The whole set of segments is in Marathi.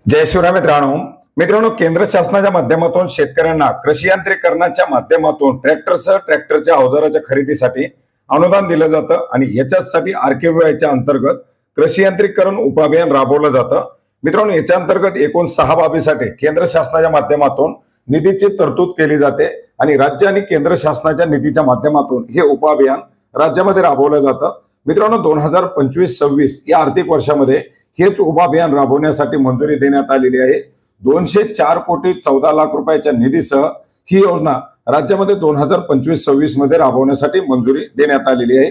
जय शिवराय मित्रांनो केंद्र शासनाच्या माध्यमातून शेतकऱ्यांना कृषी यांत्रिकरणाच्या माध्यमातून ट्रॅक्टरसह ट्रॅक्टरच्या अवजाराच्या खरेदीसाठी अनुदान दिलं जातं आणि याच्यासाठी आरकेव्हीआयच्या अंतर्गत कृषी यांत्रिकरण उपअभियान राबवलं जातं। मित्रांनो याच्या अंतर्गत एकूण 6 बाबीसाठी केंद्र शासनाच्या माध्यमातून निधीची तरतूद केली जाते आणि राज्य आणि केंद्र शासनाच्या निधीच्या माध्यमातून हे उपअभियान राज्यामध्ये राबवलं जातं। मित्रांनो 2025-26 या आर्थिक वर्षामध्ये हेच उपअभियान राबवण्यासाठी मंजुरी देण्यात आलेली आहे। 204 कोटी 14 लाख रुपयाच्या निधीसह ही योजना राज्यामध्ये 2025-26 मध्ये राबवण्यासाठी मंजुरी देण्यात आलेली आहे।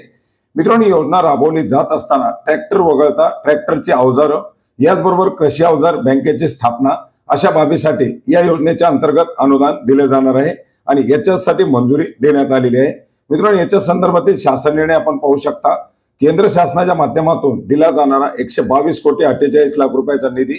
मित्रांनो योजना राबवली जात असताना ट्रॅक्टर वगळता ट्रॅक्टरची अवजारं याचबरोबर कृषी अवजार बँकेची स्थापना अशा बाबीसाठी या योजनेच्या अंतर्गत अनुदान दिले जाणार आहे आणि याच्यासाठी मंजुरी देण्यात आलेली आहे। मित्रांनो याच्या संदर्भातील शासन निर्णय आपण पाहू शकता। केंद्र शासनाच्या माध्यमातून दिला जाणारा 122 कोटी 48 लाख रुपयाचा निधी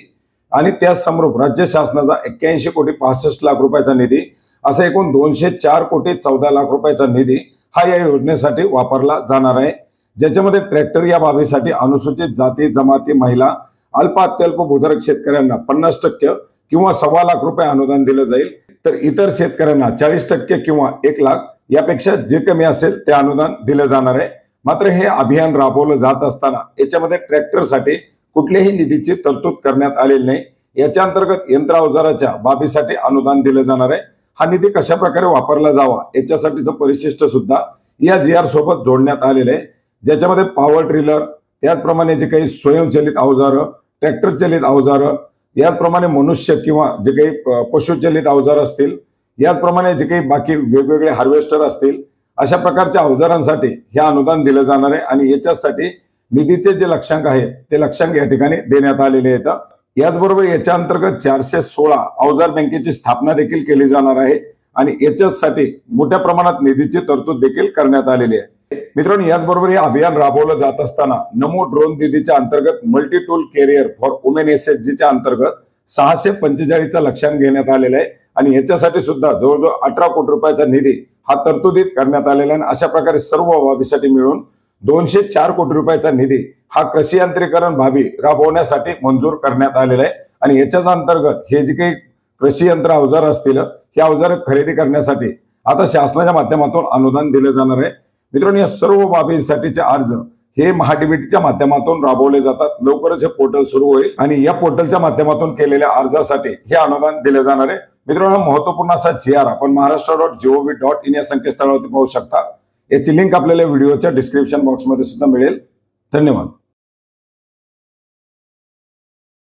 आणि त्याच समरूप राज्य शासनाचा 81 कोटी 65 लाख रुपयाचा निधी असा एकूण 204 कोटी 14 लाख रुपयाचा निधी हा या योजनेसाठी वापरला जाणार आहे। ज्याच्यामध्ये ट्रॅक्टर या बाबीसाठी अनुसूचित जाती जमाती महिला अल्प अत्यल्प भूधारक शेतकऱ्यांना 50% किंवा 1.25 लाख रुपये अनुदान दिलं जाईल, तर इतर शेतकऱ्यांना 40% किंवा 1 लाख यापेक्षा जे कमी असेल ते अनुदान दिलं जाणार आहे। मात्र हे अभियान राबवलं जात असताना याच्यामध्ये ट्रॅक्टरसाठी कुठल्याही निधीची तरतूद करण्यात आलेली नाही। याच्या अंतर्गत यंत्र अवजाराच्या बाबीसाठी अनुदान दिलं जाणार आहे। हा निधी कशा प्रकारे वापरला जावा याच्यासाठीचं परिशिष्ट सुद्धा या GR सोबत जोडण्यात आलेलं आहे, ज्याच्यामध्ये पॉवर ट्रिलर त्याचप्रमाणे जे काही स्वयंचलित अवजारं ट्रॅक्टर चलित अवजारं याचप्रमाणे मनुष्य किंवा जे काही पशुचलित अवजार असतील याचप्रमाणे जे काही बाकी वेगवेगळे हार्वेस्टर असतील अशा प्रकारच्या अवजारांसाठी हे अनुदान दिलं जाणार आहे आणि याच्यासाठी निधीचे जे लक्ष्यांक आहे ते लक्ष्यांक या ठिकाणी देण्यात आलेले आहेत। याचबरोबर याच्या अंतर्गत 416 अवजार बँकेची स्थापना देखील केली जाणार आहे आणि याच्यासाठी मोठ्या प्रमाणात निधीची तरतूद देखील करण्यात आलेली आहे। मित्रांनो याचबरोबर हे अभियान राबवलं जात असताना नमो ड्रोन निधीच्या अंतर्गत multi tool carrier for women SHG च्या अंतर्गत 645 चा लक्ष्यांक घेण्यात आलेला आहे आणि याच्यासाठी सुद्धा जवळजवळ 18 कोटी रुपयाचा निधी हा तरतुदीत करण्यात आलेला आहे। अशा प्रकारे सर्व बाबीसाठी मिळून 204 कोटी रुपयाचा निधी हा कृषी यांत्रिकरण बाबी राबवण्यासाठी मंजूर करण्यात आलेला आहे आणि याच्याच अंतर्गत हे जे काही कृषी यंत्र अवजार असतील हे अवजार खरेदी करण्यासाठी आता शासनाच्या माध्यमातून अनुदान दिले जाणार आहे। मित्रांनो या सर्व बाबींसाठीचे अर्ज हे महाडीबीटीच्या माध्यमातून राबवले जातात। लवकरच हे पोर्टल सुरू होईल आणि या पोर्टलच्या माध्यमातून केलेल्या अर्जासाठी हे अनुदान दिले जाणार आहे। मित्रांनो महत्त्वपूर्ण असा GR आपण महाराष्ट्र.gov.in या संकेतस्थळावरती पाहू शकता। याची लिंक आपल्याला व्हिडिओच्या डिस्क्रिप्शन बॉक्समध्ये सुद्धा मिळेल। धन्यवाद।